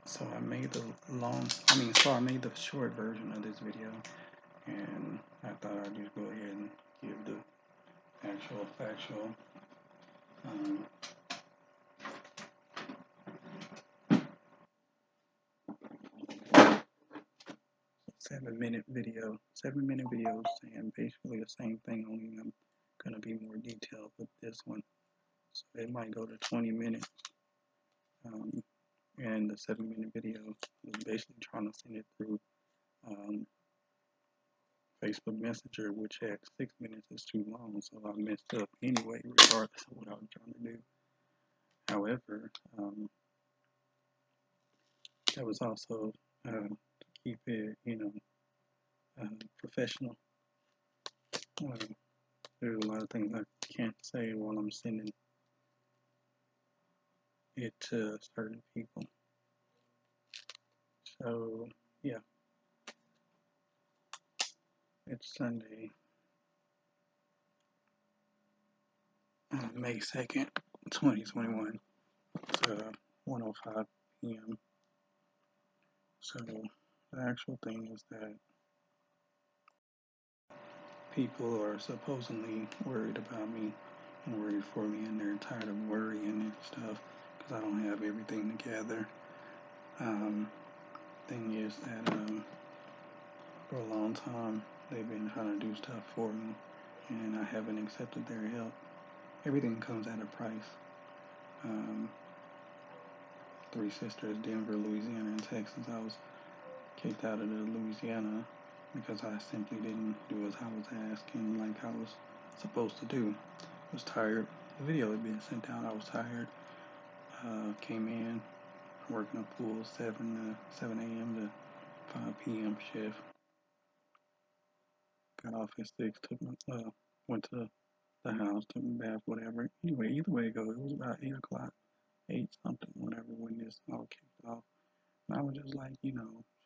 So I made the I made the short version of this video, and I thought I'd just go ahead and give the actual factual. Um, 7-minute video, 7-minute videos saying basically the same thing, only I'm gonna be more detailed with this one. So it might go to 20 minutes. And the 7-minute video was basically trying to send it through Facebook Messenger, which at 6 minutes is too long, so I messed up anyway, regardless of what I was trying to do. However, that was also to keep it, professional. There's a lot of things I can't say while I'm sending it to certain people. So, yeah, it's Sunday, May 2nd, 2021. It's 1:05 p.m. So, the actual thing is that people are supposedly worried about me and worried for me, and they're tired of worrying and stuff because I don't have everything together. Thing is that for a long time they've been trying to do stuff for me, and I haven't accepted their help. Everything comes at a price. 3 sisters, Denver, Louisiana, and Texas. I was kicked out of the Louisiana because I simply didn't do as I was asking, like I was supposed to do. I was tired. The video had been sent out. I was tired. Came in, working a full 7 a.m. to 5 p.m. shift. Got off at 6. Went to the house, took a bath, whatever. Anyway, either way it goes, it was about 8 o'clock, 8 something, whatever, when this all kicked off. And I was just like, she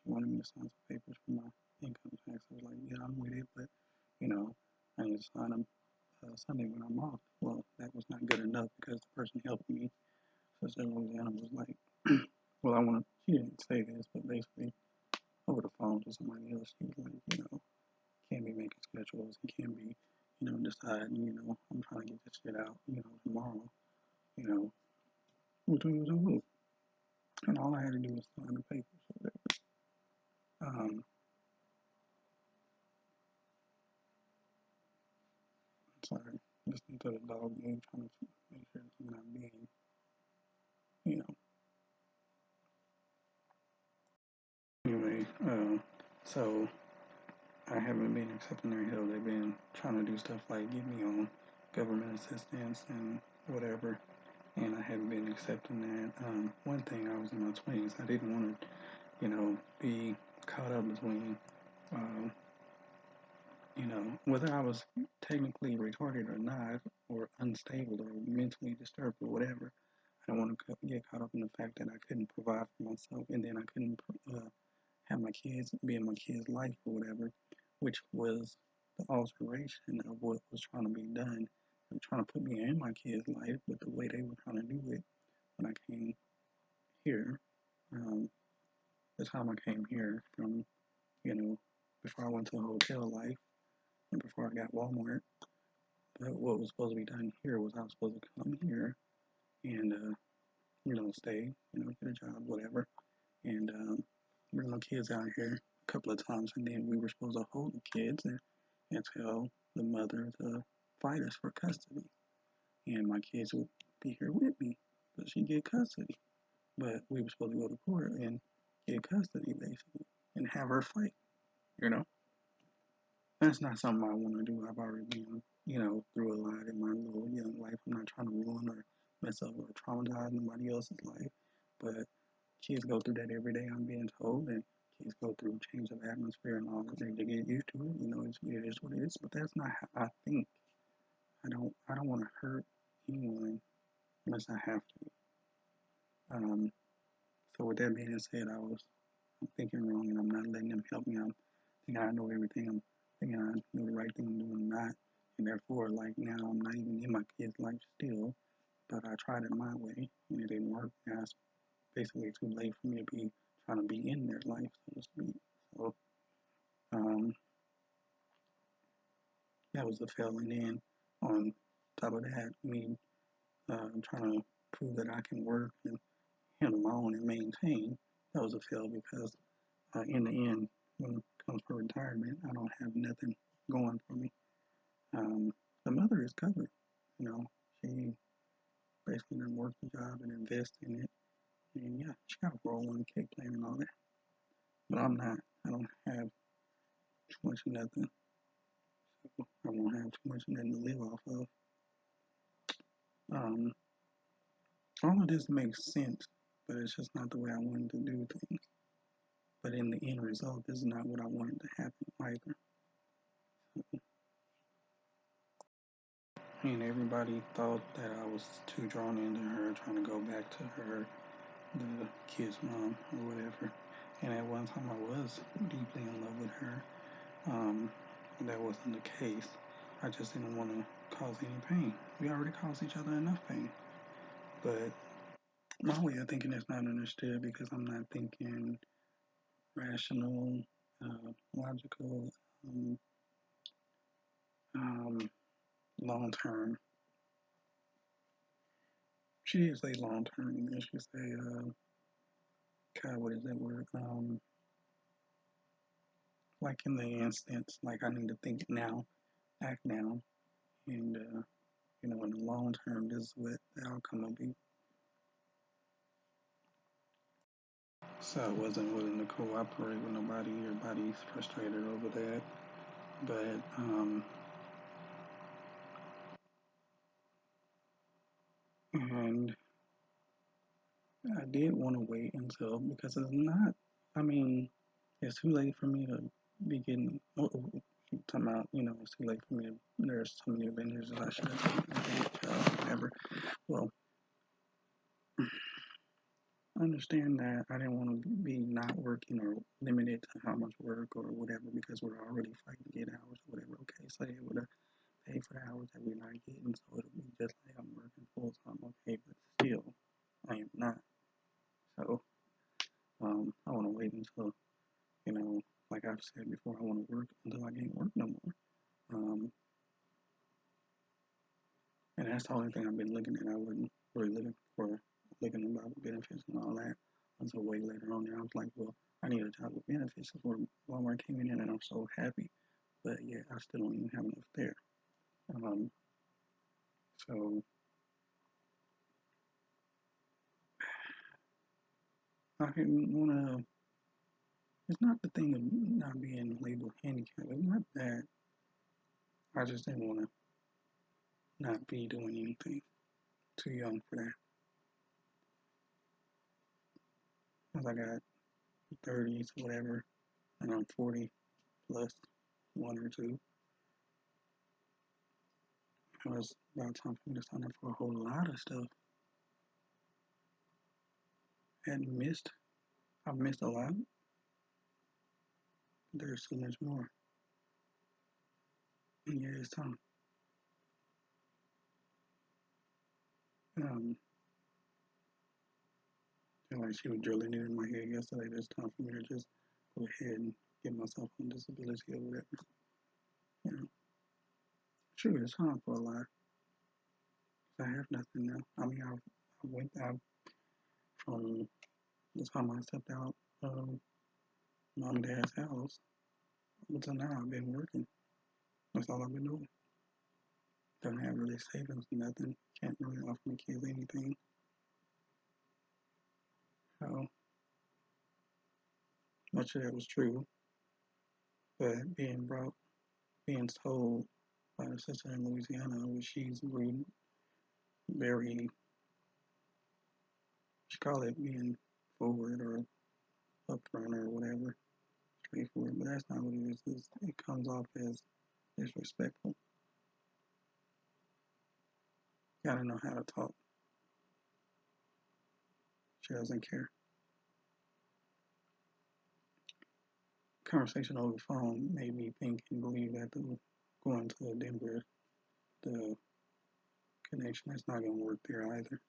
wanted me to sign some papers for my income tax. I was like, yeah, I'm with it, but, I need to sign them Sunday when I'm off. Well, that was not good enough because the person helping me, Sister Louisiana, was like, well, she didn't say this, but basically, over the phone to somebody else, she was like, can't be making schedules and can't be, deciding, I'm trying to get this shit out, tomorrow, woo. And all I had to do was sign the papers. Sorry, listening to the dog game, trying to make sure I'm not being, Anyway, so I haven't been accepting their help. They've been trying to do stuff like get me on government assistance and whatever, and I hadn't been accepting that. One thing, I was in my 20s. I didn't want to, be caught up between, whether I was technically retarded or not, or unstable or mentally disturbed or whatever. I don't want to get caught up in the fact that I couldn't provide for myself, and then I couldn't have my kids be in my kids' life or whatever, which was the alteration of what was trying to be done. They were trying to put me in my kids' life, but the way they were trying to do it when I came here, the time I came here from, before I went to a hotel life and before I got Walmart, but what was supposed to be done here was I was supposed to come here and, stay, get a job, whatever, and bring my kids out here a couple of times, and then we were supposed to hold the kids and tell the mother to fight us for custody, and my kids would be here with me, but she'd get custody. But we were supposed to go to court and get custody, basically, and have her fight, you know? That's not something I want to do. I've already been, through a lot in my little young life. I'm not trying to ruin or mess up or traumatize nobody else's life, but kids go through that every day, I'm being told, and kids go through change of atmosphere and all that. They get used to it, it is what it is, but that's not how I think. I don't want to hurt anyone unless I have to. So with that being said, I'm thinking wrong, and I'm not letting them help me. I'm thinking I know everything. I'm thinking I know the right thing I'm doing, not, and therefore, like now, I'm not even in my kid's life still. But I tried it my way, and it didn't work. basically too late for me to be trying to be in their life, so to speak. So um, that was a fail. And then on top of that, me trying to prove that I can work and handle my own and maintain, that was a fail because in the end, when it comes to retirement, I don't have nothing going for me. Um, the mother is covered. You know, she basically done work the job and invest in it. And yeah, she got a 401k plan and all that. But I'm not. I don't have too much of nothing. So I won't have too much of nothing to live off of. Um, all of this makes sense, but it's just not the way I wanted to do things. But in the end result, this is not what I wanted to happen either. I mean, everybody thought that I was too drawn into her, trying to go back to her, the kid's mom, or whatever. And at one time, I was deeply in love with her. Um, that wasn't the case. I just didn't want to cause any pain. We already caused each other enough pain. But my way of thinking is not understood because I'm not thinking rational, logical, um, um, long term. She is a long term, and she's God, what is that word? Like in the instance, like I need to think now, act now, and in the long term, this is what the outcome will be. So I wasn't willing to cooperate with nobody. Everybody's frustrated over that, but and I did want to wait until because it's not. I mean, it's too late for me to be getting. Talking about, it's too late for me to. There's so many vendors that I should have taken, whatever. Well, I understand that I didn't want to be not working or limited to how much work or whatever because we're already fighting to get hours or whatever. Okay, so they would have paid for the hours that we're not getting, so it'll be just like I'm working full time. Okay, but still, I am not. So I want to wait until, like I've said before, I want to work until I can't work no more. Um, and that's the only thing I've been looking at. I wasn't really looking about benefits and all that until way later on. And I was like, well, I need a job with benefits before Walmart came in, and I'm so happy. But yeah, I still don't even have enough there. Um, so I didn't want to. It's not the thing of not being labeled handicapped. It's not that. I just didn't want to not be doing anything. Too young for that. Because I got 30s, whatever, and I'm 40 plus one or two. It was about time for me to sign up for a whole lot of stuff. Hadn't missed. I've missed a lot. But there's so much more. And yeah, it's time. Um, feel like she was drilling it in my head yesterday. It's time for me to just go ahead and get myself on disability or whatever. You know, sure, it's time for a lot. I have nothing now. I mean, I went out from the time I stepped out of mom and dad's house until now. I've been working. That's all I've been doing. Don't have really savings, nothing. Can't really offer my kids anything. So much of that was true, but being told by a sister in Louisiana, which she's very, she call it being forward or upfront or whatever, straightforward, but that's not what it is. It comes off as disrespectful. Gotta know how to talk. She doesn't care. Conversation over the phone made me think and believe that going to Denver, the connection is not gonna work there either.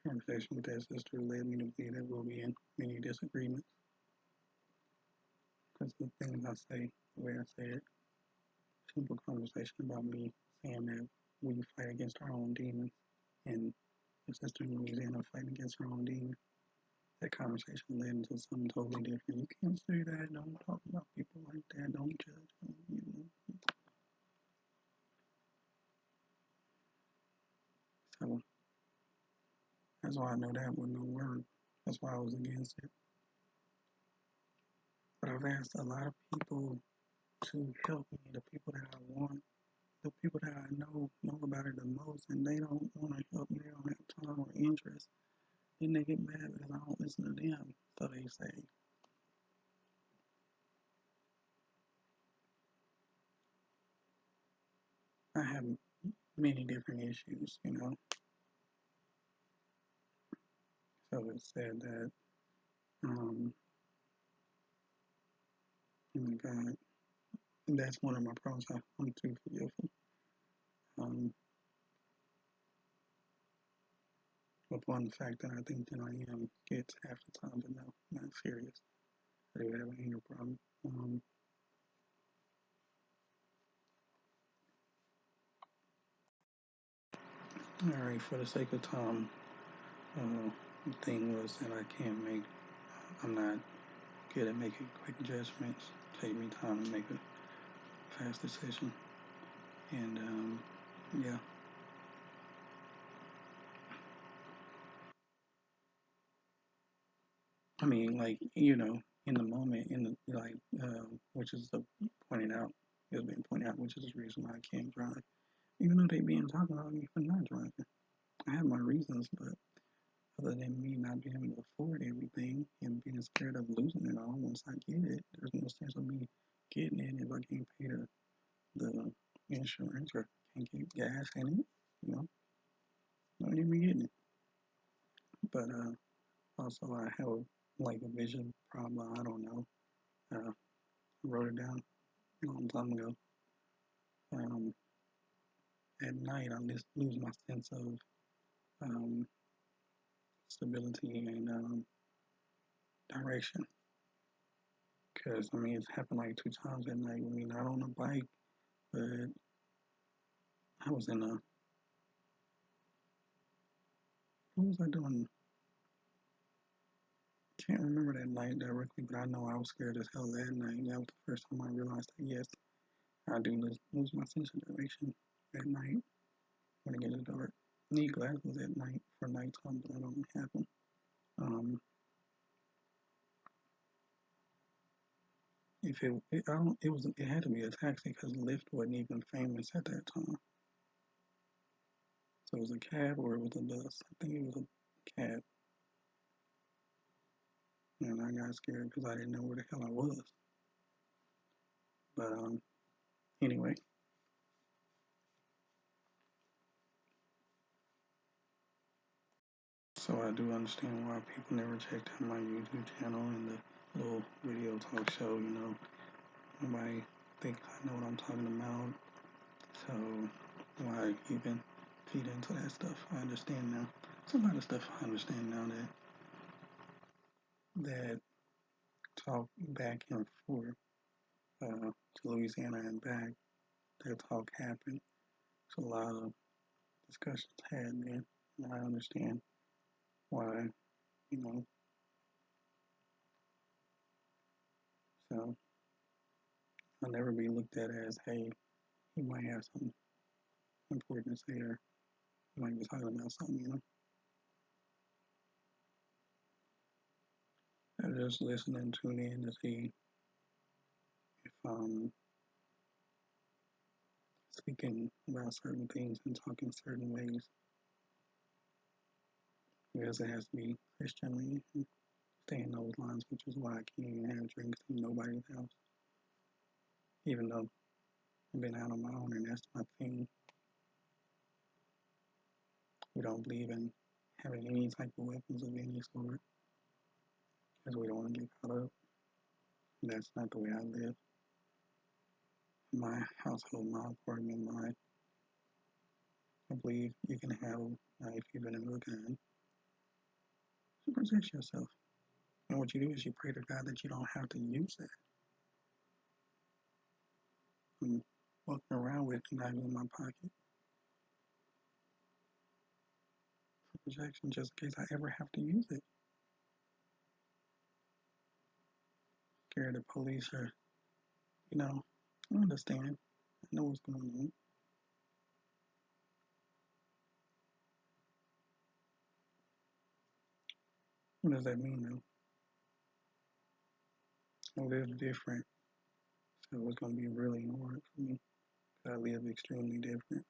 conversation with that sister led me to believe that we'll be in many disagreements because the things I say, the way I say it, simple conversation about me saying that we fight against our own demons and the sister in Louisiana fighting against her own demons. That conversation led into something totally different. You can't say that. Don't talk about people like that. Don't judge them. You know. So that's why I know that was no word. That's why I was against it. But I've asked a lot of people to help me, the people that I want, the people that I know about it the most, and they don't want to help me. They don't have time or interest. Then they get mad because I don't listen to them. So they say, I have many different issues, you know. So it said that, oh my God, and that's one of my problems. I'm too forgetful. Um, Upon the fact that I think that I am gets half the time, but no, not serious. I do have an anger problem. All right, for the sake of time, the thing was that I'm not good at making quick judgments. Take me time to make a fast decision. And yeah, I mean, like, in the moment, which is the pointed out, it's been pointed out, which is the reason why I can't drive. Even though they being talking about me for not driving, I have my reasons, but other than me not being able to afford everything and being scared of losing it all once I get it, there's no sense of me getting it if I can't pay the insurance or can't get gas in it, you know, not even getting it. But also I have like a vision problem. I don't know. I wrote it down a long time ago. Um, at night, I just lose my sense of um, stability and direction. Because I mean, it's happened like two times at night with me, not on a bike, but I was in a, what was I doing? Can't remember that night directly, but I know I was scared as hell that night. That was the first time I realized that yes, I do lose my sense of direction at night when it gets dark. Need glasses at night for nighttime, but I don't have them. Um, if it I don't, it had to be a taxi because Lyft wasn't even famous at that time. So it was a cab or it was a bus. I think it was a cab, and I got scared because I didn't know where the hell I was. But anyway, so I do understand why people never checked out my YouTube channel and the little video talk show. You know, nobody thinks I know what I'm talking about. So why even feed into that stuff? I understand now. Some of the stuff I understand now that talk back and forth to Louisiana and back. That talk happened. So a lot of discussions had there, and I understand why. You know, so I'll never be looked at as, hey, he might have something important to say, or he might be talking about something. You know, I just listen and tune in to see if speaking about certain things and talking certain ways because it has to be Christianly and stay in those lines, which is why I can't even have drinks in nobody's house, even though I've been out on my own and that's my thing. We don't believe in having any type of weapons of any sort because we don't want to get caught up. That's not the way I live. My household, my apartment, I believe you can have a knife even in a gun. to protect yourself. And what you do is you pray to God that you don't have to use that. I'm walking around with a knife in my pocket for protection just in case I ever have to use it. Scared the police or, I understand. I know what's going on. What does that mean though? Well, it's different. So it's going to be really hard for me. I live extremely different.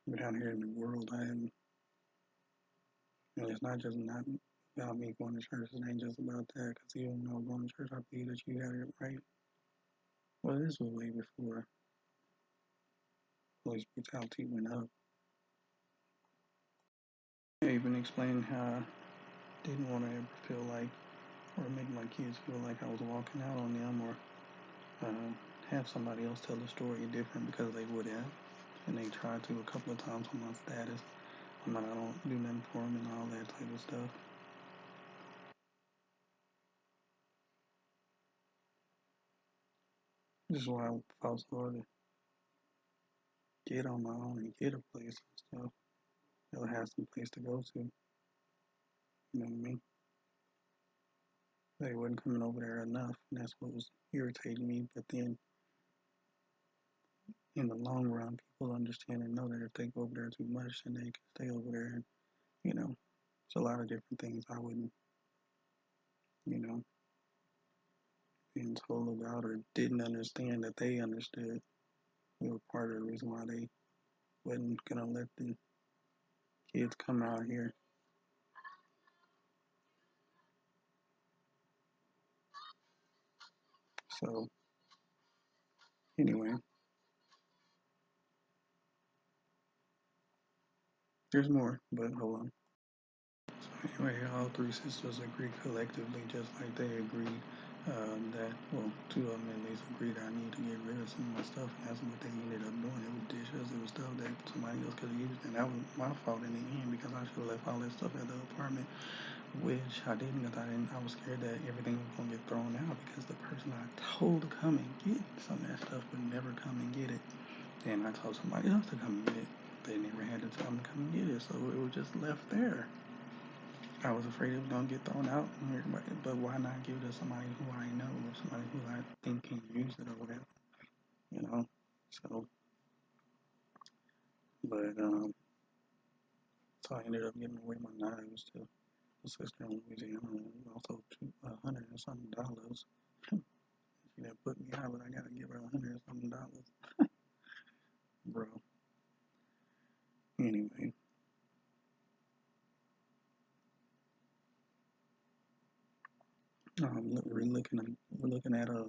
But down here in the world, and it's not just not about me going to church. It ain't just about that. Because even though going to church, I believe that you got it right. Well, this was way before police brutality went up. I even explained how I didn't want to ever feel like, or make my kids feel like I was walking out on them, or have somebody else tell the story different because they would have. And they tried to a couple of times on my status. I don't do nothing for them and all that type of stuff. This is why I fought so hard to get on my own and get a place and stuff. They'll have some place to go to. You know what I mean? They wasn't coming over there enough, and that's what was irritating me. But then, in the long run, people understand and know that if they go over there too much, then they can stay over there. And it's a lot of different things I wouldn't, you know, being told about or didn't understand that they understood. We were part of the reason why they wasn't gonna let the kids come out here. So anyway, there's more, but hold on. Anyway, all three sisters agreed collectively, just like they agreed that, well, two of them at least agreed I need to get rid of some of my stuff, and that's what they ended up doing. It was dishes, it was stuff that somebody else could have used, and that was my fault in the end because I should have left all that stuff at the apartment, which I didn't because I was scared that everything was going to get thrown out because the person I told to come and get some of that stuff would never come and get it. And I told somebody else to come and get it. They never had to tell them to come and get it, so it was just left there. I was afraid it was gonna get thrown out, but why not give it to somebody who I know or somebody who I think can use it or whatever, you know? So, but so I ended up giving away my knives to a sister in Louisiana, and also $100 and something dollars. She didn't put me out, but I gotta give her $100 and something dollars, bro. Anyway, we're looking at a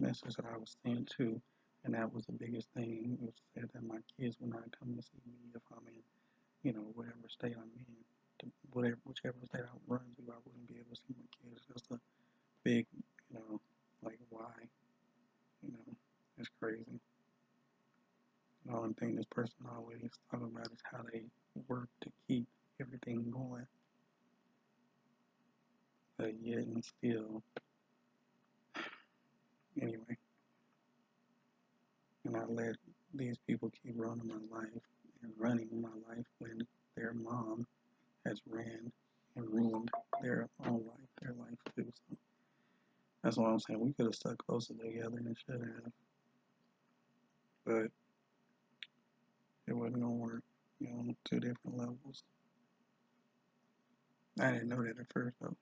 message that I was sent to, and that was the biggest thing. It was said that my kids will not come to see me if I'm in, whatever state I'm in, whichever state I run to, I wouldn't be able to see my kids. That's a big, like why, you know, it's crazy. The only thing this person always talk about is how they work to keep everything going, but yet and still, anyway. And I let these people keep running my life and running my life when their mom has ran and ruined their own life, their life too. So that's what I'm saying. We could have stuck closer together and should have, but it wasn't gonna work. Two different levels. I didn't know that at first though.